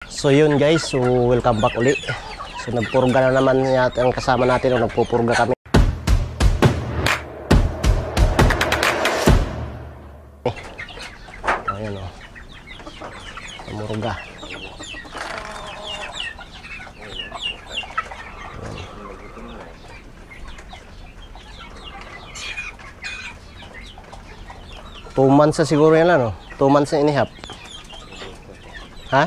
So yun guys, so welcome back uli. So nagpurga na naman yata ang kasama natin o nagpupurga kami. Ayan o. Pamurga. 2 months na siguro yan ano? 2 months na inihap. Ha?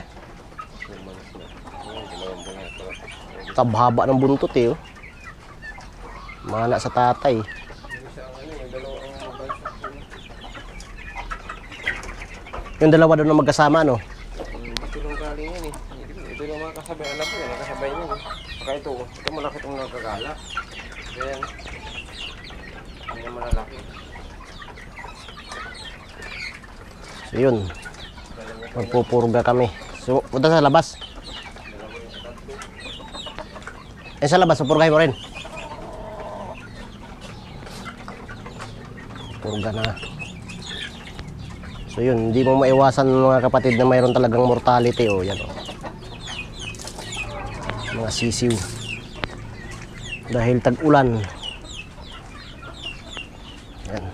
Kabhaba ng buntot eh. Mana sa tatay. Yung dalawa doon na magkasama no? Ito lang galing yan eh. Ito lang mga kasabay. Alam ko yan, nakasabay niya eh. Saka ito malaki itong nagkagala. Kaya yan malalaki. So yun, magpupurga kami. So punta sa labas. Sa labas, pupurgahin mo rin. Purga na. So yun, hindi mo maiwasan mga kapatid na mayroon talagang mortality o yan o. Mga sisiw. Dahil tag-ulan. Yan.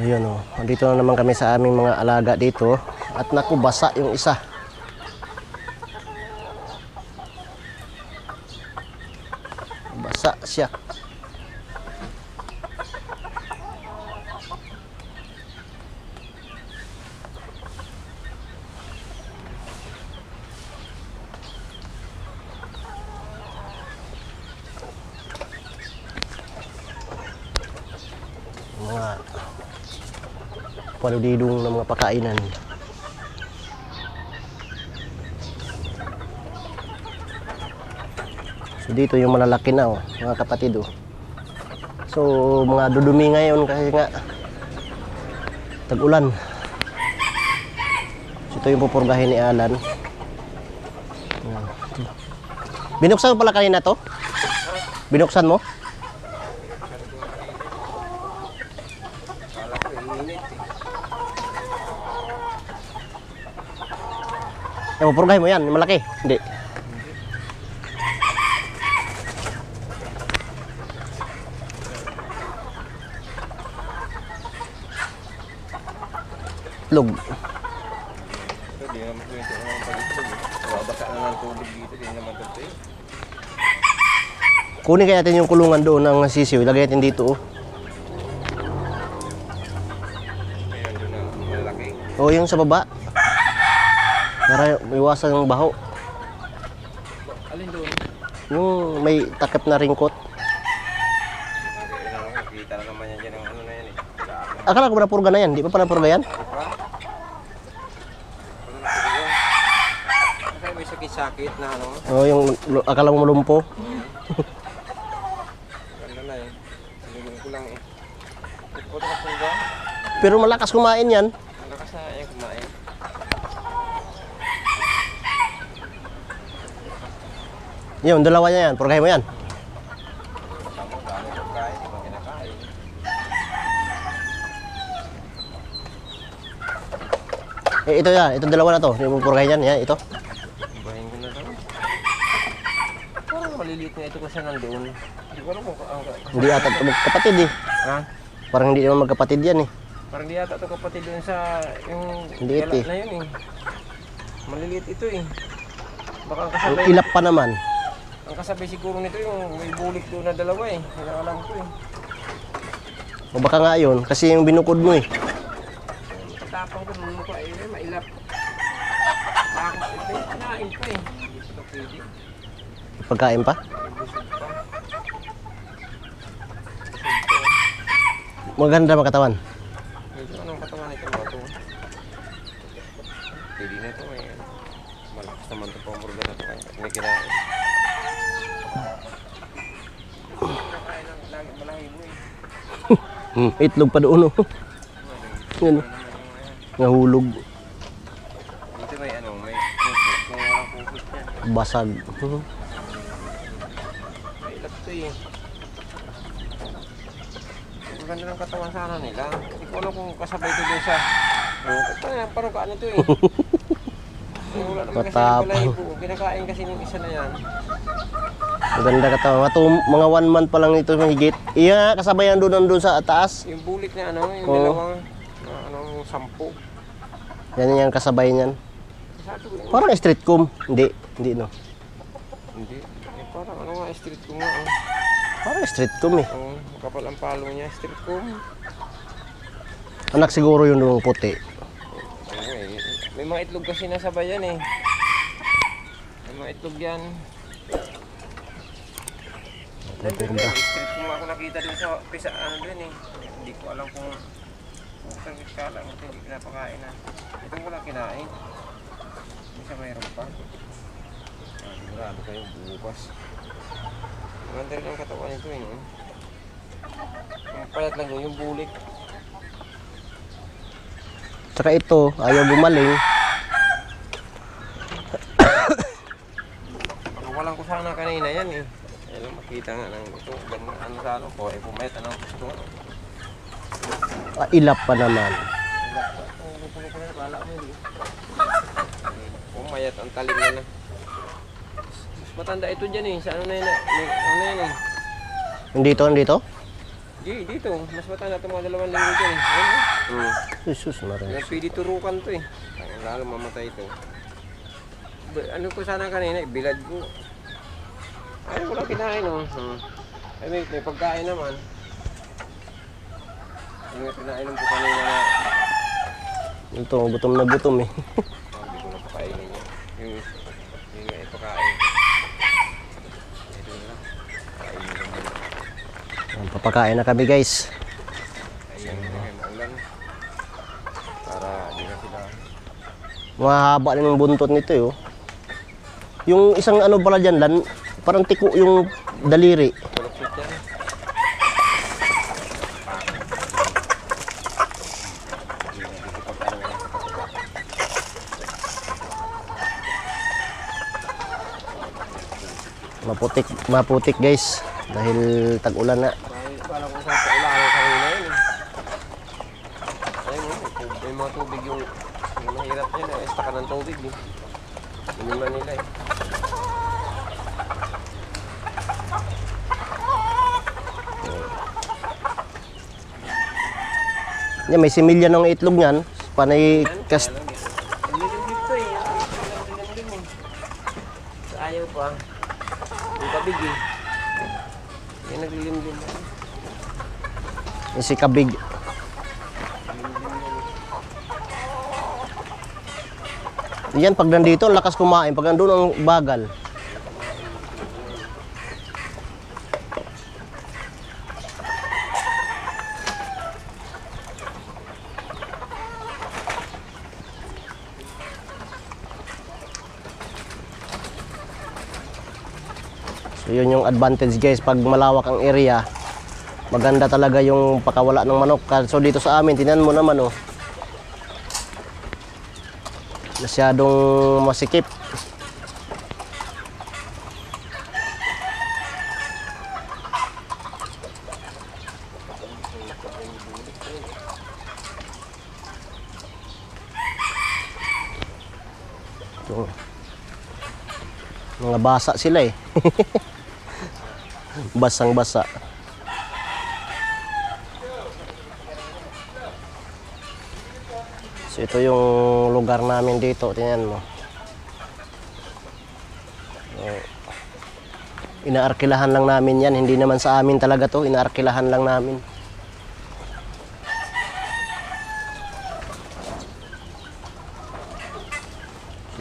Ayun o, dito na naman kami sa aming mga alaga dito. At naku, basa yung isa. Basa siya. Mga paludidong ng mga pakainan. So dito yung malalaki na mga kapatid oh. So mga dudumi ngayon kasi nga tag-ulan. So ito yung pupurgahin ni Alan. Binuksan mo pala kanina to? Binuksan mo? Pupurgahin mo yan, malaki. Hindi. Lug. Kunin kaya natin yung kulungan doon ng sisiw. Ilagay natin dito. O yung sa baba. Para iwasan ng baho. Alin doon? Yung may takip na ringkot. Kita na naman yan dyan ang ano na yan eh. Akala ko ba napurga na yan? Di pa pala napurga yan? Kasi may sakit-sakit na ano. O yung akala mo malumpo. Ganda na yun. Silingin ko lang eh. Ito ka pulga. Pero malakas kumain yan. Malakas na yan kumain. Yung dalawa niya yan, purgahin mo yan. Ito yan, itong dalawa na to. Yung purgahin yan, yan, ito. Bahin ko na lang. Parang maliliit na ito kasi nandoon. Hindi ko alam kung Hindi ata ito magkapatid eh. ha? Parang hindi naman magkapatid yan eh. Parang di ata ito kapatid doon sa yung Liit gala eh. na yun eh. Maliliit ito eh. Baka ang Yung kasabay, ilap pa naman. ang kasabay siguro nito yung may bulik doon na dalawa eh. Hindi na alam ko eh. O baka nga yun, kasi yung binukod mo eh. Tapang ko nung ko ay mailap. Bakit ito eh? Kinain pa eh. Hindi pa ito pwede. Pagkain pa. Busog pa. Maganda mga katawan. Medyo anong katawan nito ba ito? Pwede na ito eh. Malakas naman ito pamurga na ito kaya. May kinain. Kakain lang lagi malahi mo eh. Itlog pa doon oh. Yan. Nahulog. Dito may ano, may pusot. Kung walang pusot yan. Basag. May ilap to eh. Ang ganda ng katawan sana nila. Hindi ko alam kung kasabay ito doon sa... Parang kaano to eh. Wala naman kasi yung balahibo. Kinakain kasi ng isa na yan. Maganda ka tao. Mga 1 month pa lang ito mahigit. Iya, kasabayan doon sa taas. Yung bulik na ano, yung Oo. dalawang, ano, yung 10. Yan yung kasabay niyan. Sabi ko, Parang street comb. Hindi no. hindi. Eh, parang ano nga, street ko nga. Oh. Parang street comb eh. Oo, kapal ang palo niya, street ko. Anak siguro yung lumang puti. Oo eh. May mga itlog kasi nasabay yan eh. May mga itlog yan. Nandun yan, street ko nga ako nakita dun sa pisa, ano dun eh. Hindi ko alam kung service ka lang, ito hindi pinapakain na. Ito ko lang kinain. Isa mayroon pa. Sigurado kayo bukas. Maganda rin ang katawan nito eh. No? Yung payat lang yun, yung bulik. Tsaka ito, ayaw gumaling. Walang ko sana kanina yan eh. Alam, makita nga lang ito. Ano sa ano ko, pumayat ano gusto nga. Ilap pa naman. Pumayat ang talim na na. Mas matanda ito dyan eh. Sa ano na yun? Ano na yun eh? Dito? Dito. Mas matanda ito mga 2 linggo dyan eh. Ano? Jesus Maria. Pwede turukan to eh. Lalo mamatay ito. Ano ko sana kanina, bilad ko. Ay, wala kinain oh. Ay, may pagkain naman. Yung pinainom ko kanina na Ito, gutom na gutom eh. hindi ko na pakainin niya. Yung nga ipakain. Ito na. Kainin ko muna. Papakain na kami guys. Ayan na kayo maulan. Para di na sila. Mahaba rin yung buntot nito eh. Oh. Yung isang ano pala dyan, parang tiko yung daliri. Kulupit yan. Maputik guys. Dahil tag-ulan na. Parang kung saan paulan kanina yun eh. Ayun mo, may mga tubig yung mahirap yan eh. Estaka ng tubig eh. Inuman nila eh. Yan, may similya ng itlog niyan. Panay kas... Naglilimlim to eh. Naglilimlim eh. So, ayaw pa. Yung kabig eh. Yan naglilimlim. Yung si kabig. Yan, pag nandito, ang lakas kumain. Pag nandun, ang bagal. So yun yung advantage guys, pag malawak ang area, maganda talaga yung pakawala ng manok. So dito sa amin, tingnan mo naman oh. Masyadong masikip. Ito. Mga basa sila eh. Basang-basa. So ito yung lugar namin dito, tingnan mo. Inaarkilahan lang namin yan, hindi naman sa amin talaga to, inaarkilahan lang namin.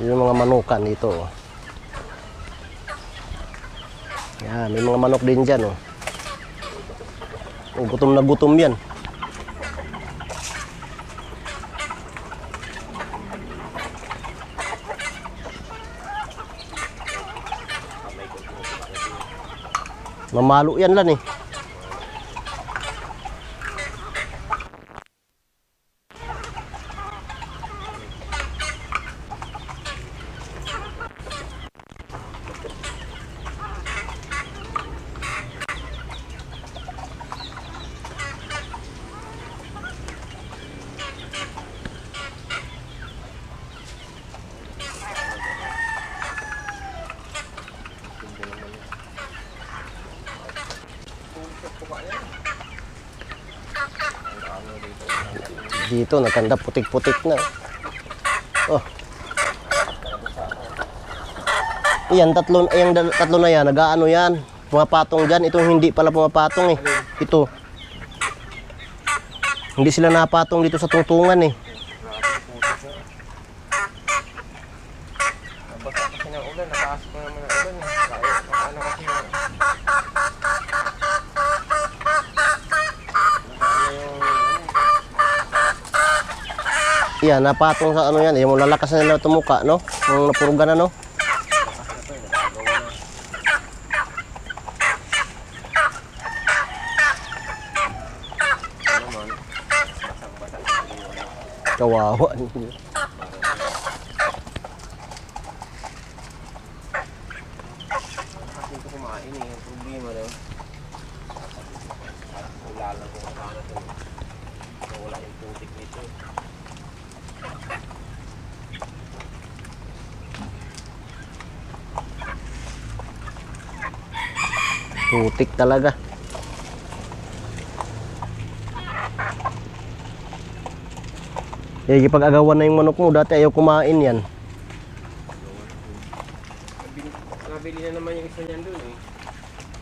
Yung mga manukan dito. Yan, may mga manok din dyan. Oh. Oh, gutom na gutom yan. Mamalo yan lang eh. Dito, nagkanda putik-putik na. Oh. Yan, tatlo na yan. Nag-aano yan. Pumapatong dyan. Itong hindi pala pumapatong eh. Ito. Hindi sila napatong dito sa tungtungan eh. Nabasa kasi ng ulan, nakaas pa naman ng ulan eh. Kaya, ano kasi yung... Yan, napatong sa ano yan. Yung lalakas na nila tumuka, no? Yung napurugan na, no? Kawawa. Kasi ito kumain eh, yung problema daw. Wala lang kung sana ito. Wala yung putik nito. Putik talaga. Pag-agawan na yung manok mo. Dati ayaw kumain yan. Nabili na naman yung isa niyan doon eh.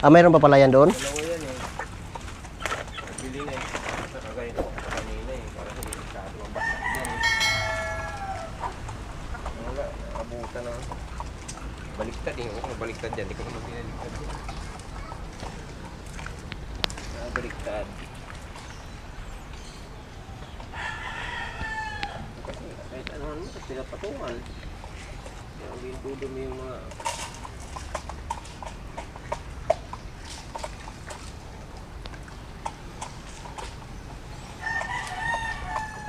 Ah, mayroon pa pala yan doon? Dalawa yan eh. Nabili na eh. Nakagay na kanina eh. Para hindi masyado ang basta dyan eh. Wala, nakabutan na. Baliktad eh. Huwag mabaliktad dyan. Hindi ko naman binaliktad dyan. Baliktad. Kasi kahit anuhan mo, kasi pinapatungan. Kaya ang dudumi yung mga...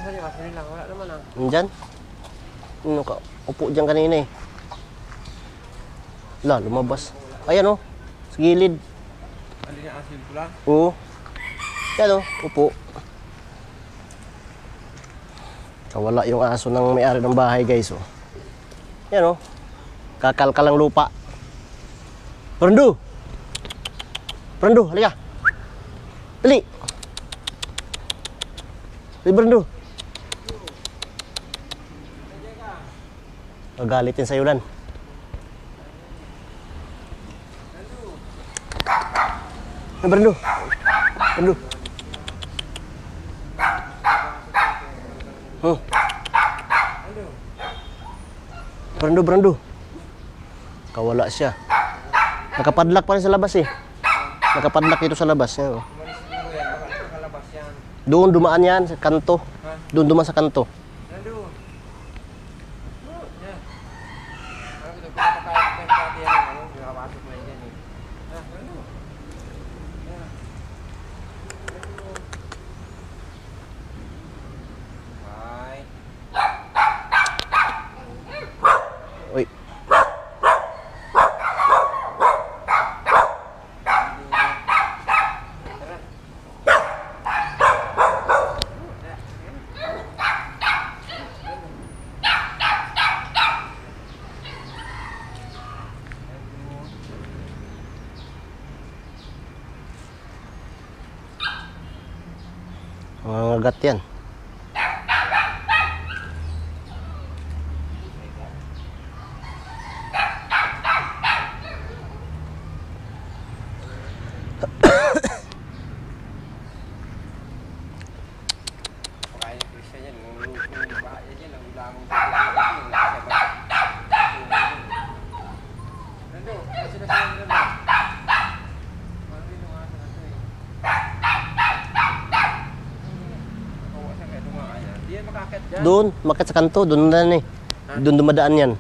Saan yung asin nila? Wala naman ah. Diyan? Ano ka? Upo dyan kanina eh. Wala, lumabas. Ayan oh. Sa gilid. Alin yung asin pula? Oo. Yan oh, upo. Kawala yung aso ng may-ari ng bahay guys oh. Yan oh. Kakalkal ang lupa. Brando! Brando, halika. Dali! Dali Brando. Magalitin sa'yo lan. Brando. Brando. Brando. Kawala siya. Nakapadlock pa rin sa labas eh. Nakapadlock dito sa labas. Yan, oh. Umalis siguro yan. Baka nakalabas yan. Doon dumaan yan sa kanto. Ha? Doon dumaan sa kanto. Nando. Oh, yan. Ano ito? Pinapakain ko sa dati yan. Ano? Nakapasok na yan eh. Ha? Nando. Yan. Nando. Bye. Uy. Mga ngagat yan. Pakain ko siya yan. Yung bahaya dyan. Ang ulamong sa dito. Nando. Kasi na siya nando. Ano yung aso na ito eh. Nakawa siya kaya dumaan yan. Di yan makakit dyan. Doon, makat sa kanto. Doon na eh. Doon dumadaan yan.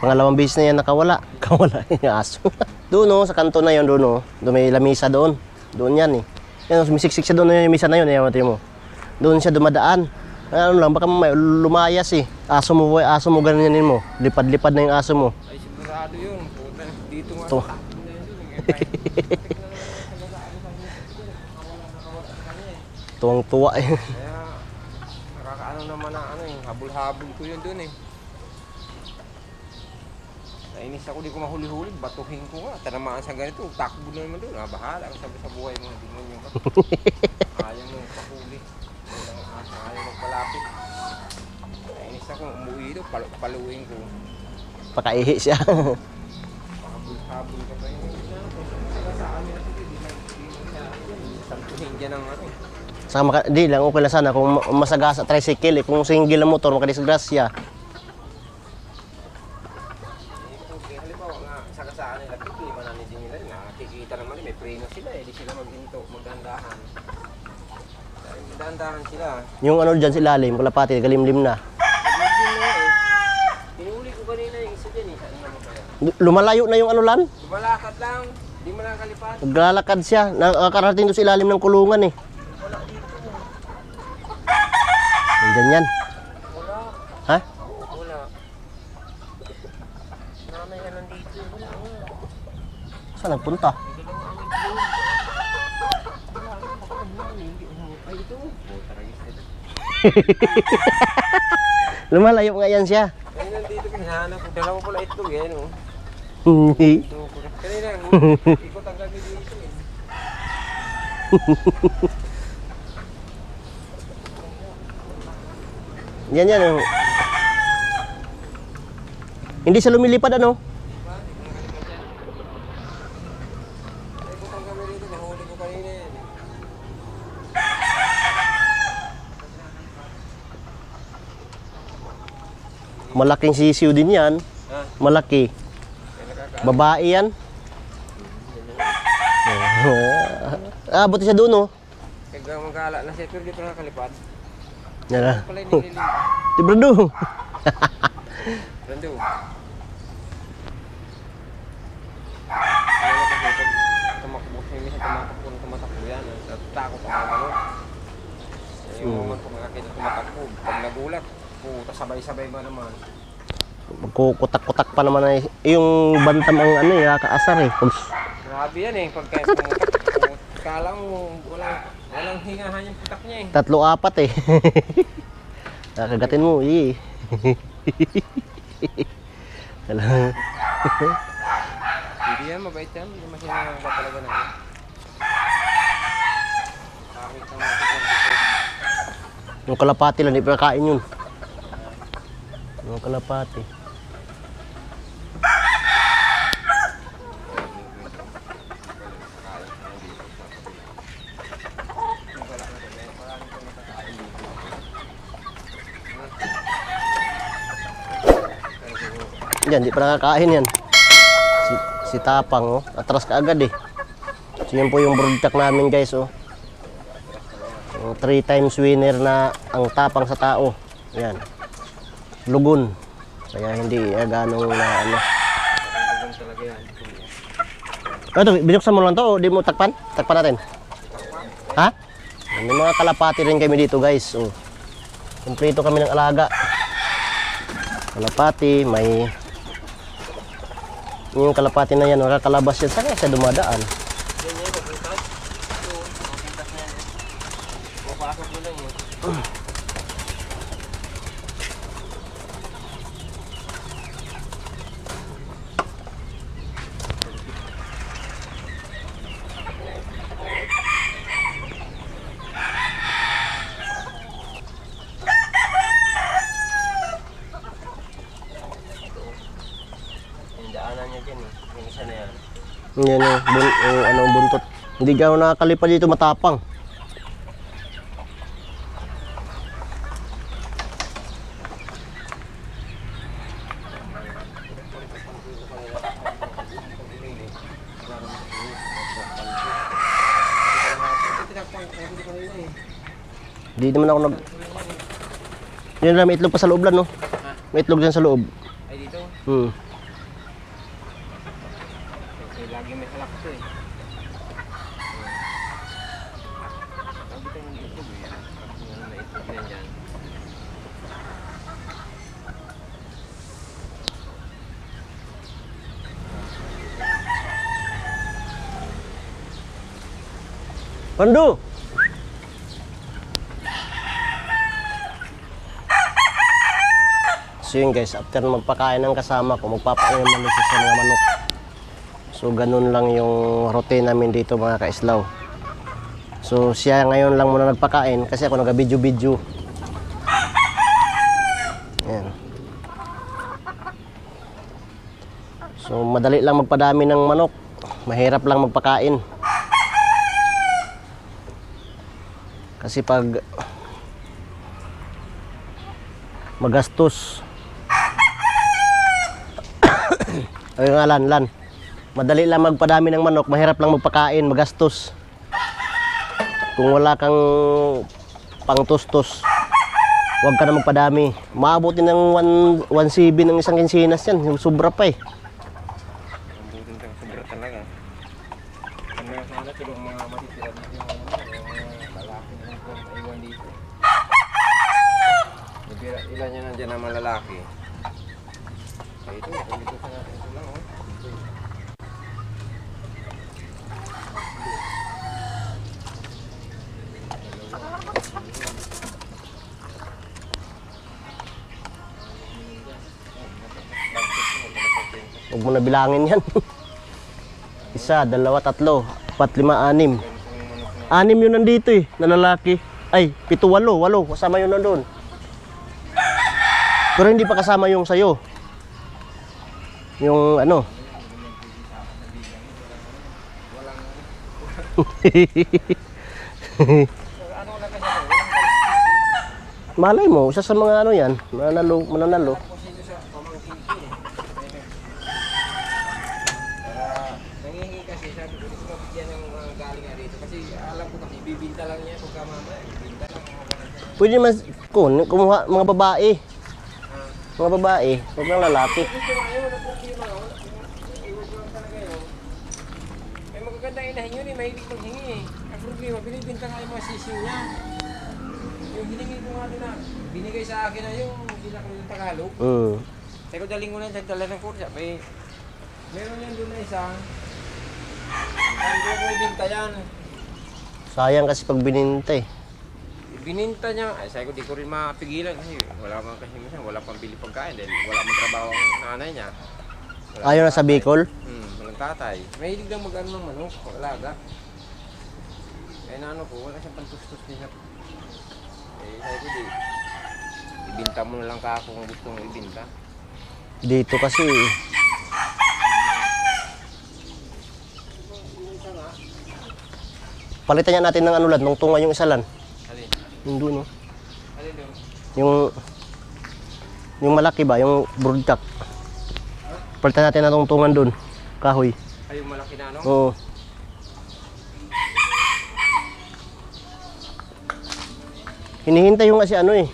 Pangalawang beses na yan nakawala. Kawala yung aso. Doon oh, sa kanto na yun. Doon oh. Doon may lamisa doon. Doon yan eh. Yan, sumisiksik siya doon na yung misa na yun. Ayan, mo. Doon siya dumadaan. Ano lang, baka may lumayas eh. Aso mo ganyanin mo. Lipad-lipad na yung aso mo. Ay, sigurado yun. Puta, dito nga. Ito. Takbo na yun dun. Tuwang-tuwa eh. Kaya, nakakaano naman na ano eh. Habol-habol ko yun dun eh. Nainis ako, di ko mahuli-huli. Batuhin ko nga. Tanamaan sa ganito. Takbo na naman dun. Bahala ka sa buhay mo. Hindi mo yun ka. Ayaw mo pakuli. Ayaw kung umuwi dito, paluin ko. Pakaihi siya. Habol-habol ka pa yun. Sa amin na hindi na santuhin dyan ang ano. Saka di lang, okay lang sana kung masagasa tricycle eh. Kung single ang motor, makadisgrasya. Halimbawa nga, sagasaan nila, hindi mananidin nila, nakikita naman may preno sila eh, di sila maghinto, magdandahan. Magdandahan sila. Yung ano dyan sa ilalim, kalapati, galimlim na. Pinuli ko kanina yung isa dyan eh. Saan naman kaya? Lumalayo na yung ano lan? Lumalakad lang. Di mo lang kalipad. Naglalakad siya. Nakakarating doon sa ilalim ng kulungan eh. Wala dito. Nandyan yan. Wala. Ha? Wala. Nanay ka nandito. Wala. Saan nagpunta? Ito lang ang itlog. Wala. Ay, ito. Taragis nito. Lumalayo nga yan siya. Ay, nandito ka. Hinahanap ko. Dalawa pala itlog eh. No? Hindi. Ito ko. Kanina, ikot ang gabi dito eh. Yan yan. Oh. Hindi siya lumilipad ano? Ikot ang gabi dito. Nahuli ko kanina yan. Malaking sisiw din yan. Ha? Malaki. Kaya nakaka... Babae yan. Buti siya doon oh. Kaya magkala na siya. Pero di pa nakakalipad. Yan na. Pala nililim. Tibrado. Rando. Ano kasi pag tumakbo, may minsan tumatakbo yan. Takot ang mga manok. Yung mga manok makakita tumatakbo. Pag nagulat, puta sabay-sabay ba naman. Magkukutak-kutak pa naman ay yung bantam ang ano eh, kaasar eh. Grabe yan eh. Pagka pumutak, kala mo walang hingahan yung putak niya eh. 3-4 eh. Nakagatin mo eh. Hindi yan, mabait yan. Hindi naman siya nangangga talaga na yan. Kahit ang mga tigyan. Yung kalapati lang, di pa kain yun. Yung kalapati. Yan, di pa nakakain yan. Si Tapang, oh. Atras ka agad eh. So yan po yung broodcock namin guys, oh. 3 times winner na ang Tapang sa tao. Yan. Lugon. Kaya hindi ganong na ano. Ganun talaga yan. Ito, binuksan mo lang to o di mo takpan? Takpan natin. Ha? May mga kalapati rin kami dito guys. Oh. Kompleto kami ng alaga. Kalapati, may... Yung kalapati na yan, makakalabas yan. Saan siya dumadaan? Yan yan, mabutas. Ito, mabutas na yan. Mapasok mo lang yun. Yung daanan niya dyan eh. Yung isa na yan. Yan yung anong buntot. Hindi ka nakakalipad dito, matapang. Hindi naman ako nag... Yun lang, may itlog pa sa loob lang, no? May itlog dyan sa loob. Ay dito? Okay, lagi may halak ito eh. Sabi ko yung itlog eh. May itlog na dyan. Pandu! So yun guys, after magpakain ng kasama ko, magpapain naman siya sa mga manok. So ganun lang yung routine namin dito mga kaislaw. So siya ngayon lang muna nagpakain kasi ako nag-video-video. Yan. So madali lang magpadami ng manok. Mahirap lang magpakain. Kasi pag magastos. Ayun nga lan. Madali lang magpadami ng manok, mahirap lang magpakain, magastos. Kung wala kang pangtustos, huwag ka na magpadami. Maabutin ng 1.7 ng isang kinsinas yan, yung sobra pa eh. Ang butin ng sobra talaga. Ano yung sana tulong mga matitira dito yung mga lalaki na lang maiwan dito. Ilan yan nandiyan na malalaki. Ay ito sa natin ito lang oh. Huwag mo na bilangin yan. 1, 2, 3, 4, 5, 6. 6 yun nandito eh, na lalaki. Ay, 7, 8, kasama yun nandun. Pero hindi pa kasama yung sayo. Yung ano. Malay mo, isa sa mga ano yan, mananalo. Nangihingi kasi, sabi ko, gusto mabigyan ng mga galing nga dito. Kasi alam ko kasi, bibinta lang niya pagka mamaya. Bibinta lang mga ganun. Pwede naman kumuha mga babae. Mga babae, huwag lang lalaki. Gusto nga yun, wala problema. Iwas lang talaga yun. May magagandang inahin yun eh, mahilig maghingi eh. Ang problema, binibinta nga yung mga sisiw niya. Yung hiningi ko nga na, binigay sa akin na yung ginako yung Tagalog. Sabi ko, daling ko na dyan, dala ng kursa. Meron yan doon na isang. Hindi ko ibinta yan. Sayang kasi pag bininta eh. Bininta niya, ay sabi ko, di ko rin mapigilan kasi wala man kasi minsan, wala pang bili pagkain dahil wala man trabaho ang nanay niya. Ayaw na sa Bicol? Walang tatay. Mahilig lang mag-ano ng manok, alaga. Eh na ano ko, wala siyang pantustos niya. Eh sabi ko, ibinta mo na lang ka ako kung gusto mong ibinta. Dito kasi palitan niya natin ng ano nung tunga yung isalan. Alin? Yung doon, no? Alin doon? Yung malaki ba, yung broodcock. Palitan natin na tungan doon. Kahoy. Ay, yung malaki na ano? Oo. Hinihintay yung kasi ano eh.